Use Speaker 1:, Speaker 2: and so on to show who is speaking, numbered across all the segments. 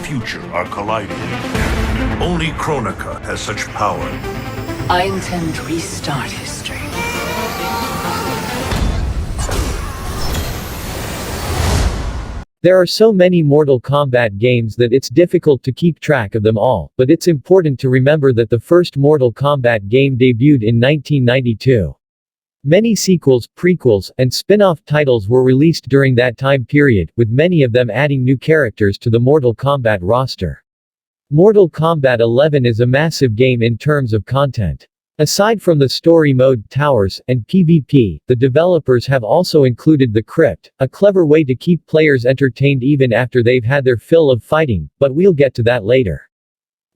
Speaker 1: future are colliding. Only Kronika has such power.
Speaker 2: I intend to restart history.
Speaker 3: There are so many Mortal Kombat games that it's difficult to keep track of them all, but it's important to remember that the first Mortal Kombat game debuted in 1992. Many sequels, prequels, and spin-off titles were released during that time period, with many of them adding new characters to the Mortal Kombat roster. Mortal Kombat 11 is a massive game in terms of content. Aside from the story mode, towers, and PvP, the developers have also included the Crypt, a clever way to keep players entertained even after they've had their fill of fighting, but we'll get to that later.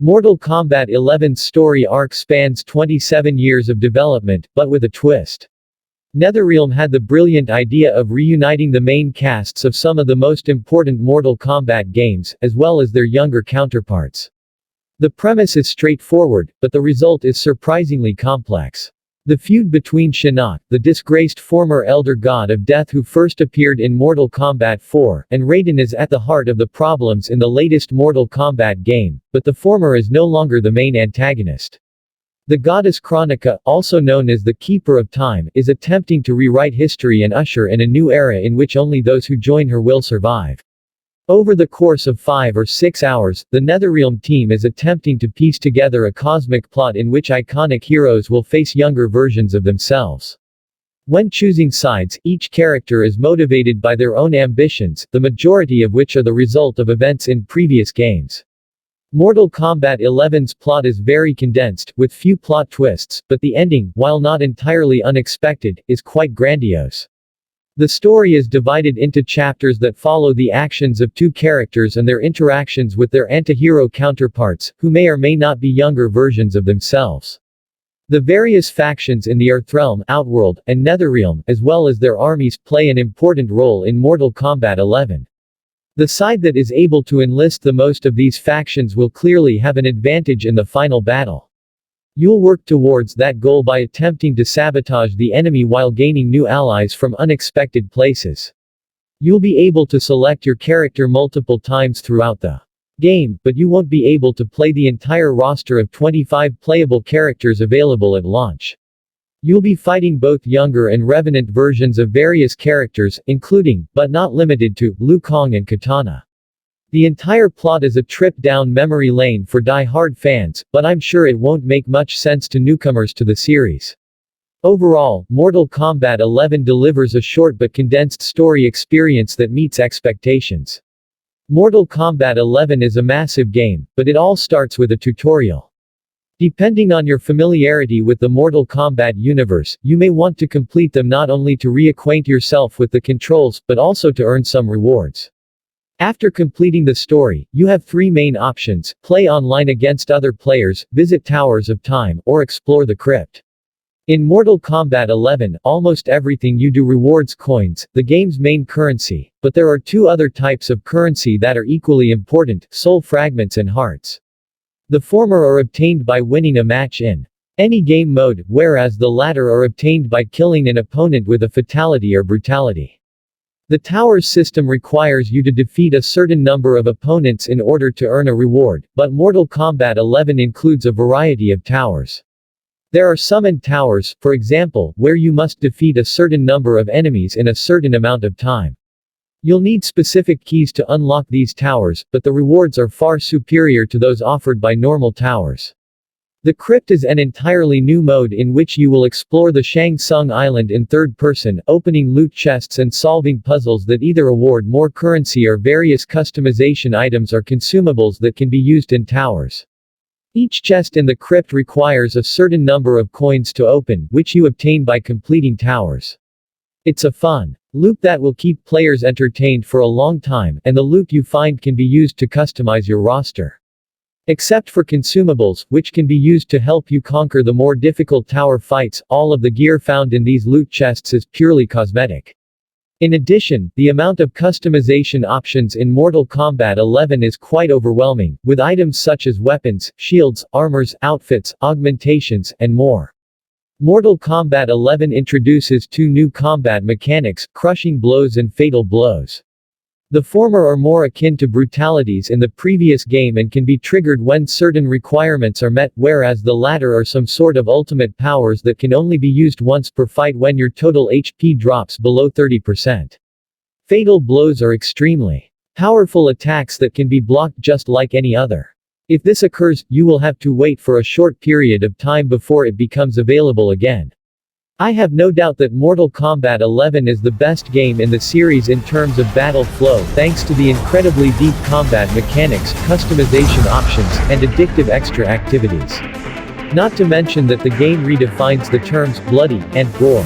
Speaker 3: Mortal Kombat 11's story arc spans 27 years of development, but with a twist. NetherRealm had the brilliant idea of reuniting the main casts of some of the most important Mortal Kombat games, as well as their younger counterparts. The premise is straightforward, but the result is surprisingly complex. The feud between Shinnok, the disgraced former Elder God of Death who first appeared in Mortal Kombat 4, and Raiden is at the heart of the problems in the latest Mortal Kombat game, but the former is no longer the main antagonist. The goddess Kronika, also known as the Keeper of Time, is attempting to rewrite history and usher in a new era in which only those who join her will survive. Over the course of 5 or 6 hours, the NetherRealm team is attempting to piece together a cosmic plot in which iconic heroes will face younger versions of themselves. When choosing sides, each character is motivated by their own ambitions, the majority of which are the result of events in previous games. Mortal Kombat 11's plot is very condensed, with few plot twists, but the ending, while not entirely unexpected, is quite grandiose. The story is divided into chapters that follow the actions of two characters and their interactions with their anti-hero counterparts, who may or may not be younger versions of themselves. The various factions in the Earthrealm, Outworld, and Netherrealm, as well as their armies, play an important role in Mortal Kombat 11. The side that is able to enlist the most of these factions will clearly have an advantage in the final battle. You'll work towards that goal by attempting to sabotage the enemy while gaining new allies from unexpected places. You'll be able to select your character multiple times throughout the game, but you won't be able to play the entire roster of 25 playable characters available at launch. You'll be fighting both younger and revenant versions of various characters, including, but not limited to, Liu Kang and Kitana. The entire plot is a trip down memory lane for die-hard fans, but I'm sure it won't make much sense to newcomers to the series. Overall, Mortal Kombat 11 delivers a short but condensed story experience that meets expectations. Mortal Kombat 11 is a massive game, but it all starts with a tutorial. Depending on your familiarity with the Mortal Kombat universe, you may want to complete them not only to reacquaint yourself with the controls, but also to earn some rewards. After completing the story, you have 3 main options: play online against other players, visit Towers of Time, or explore the Crypt. In Mortal Kombat 11, almost everything you do rewards coins, the game's main currency, but there are 2 other types of currency that are equally important: soul fragments and hearts. The former are obtained by winning a match in any game mode, whereas the latter are obtained by killing an opponent with a fatality or brutality. The towers system requires you to defeat a certain number of opponents in order to earn a reward, but Mortal Kombat 11 includes a variety of towers. There are summoned towers, for example, where you must defeat a certain number of enemies in a certain amount of time. You'll need specific keys to unlock these towers, but the rewards are far superior to those offered by normal towers. The Crypt is an entirely new mode in which you will explore the Shang Tsung Island in third person, opening loot chests and solving puzzles that either award more currency or various customization items or consumables that can be used in towers. Each chest in the Crypt requires a certain number of coins to open, which you obtain by completing towers. It's a fun loop that will keep players entertained for a long time, and the loot you find can be used to customize your roster. Except for consumables, which can be used to help you conquer the more difficult tower fights, all of the gear found in these loot chests is purely cosmetic. In addition, the amount of customization options in Mortal Kombat 11 is quite overwhelming, with items such as weapons, shields, armors, outfits, augmentations, and more. Mortal Kombat 11 introduces 2 new combat mechanics: crushing blows and fatal blows. The former are more akin to brutalities in the previous game and can be triggered when certain requirements are met, whereas the latter are some sort of ultimate powers that can only be used once per fight when your total HP drops below 30%. Fatal blows are extremely powerful attacks that can be blocked just like any other. If this occurs, you will have to wait for a short period of time before it becomes available again. I have no doubt that Mortal Kombat 11 is the best game in the series in terms of battle flow thanks to the incredibly deep combat mechanics, customization options, and addictive extra activities. Not to mention that the game redefines the terms bloody and gore.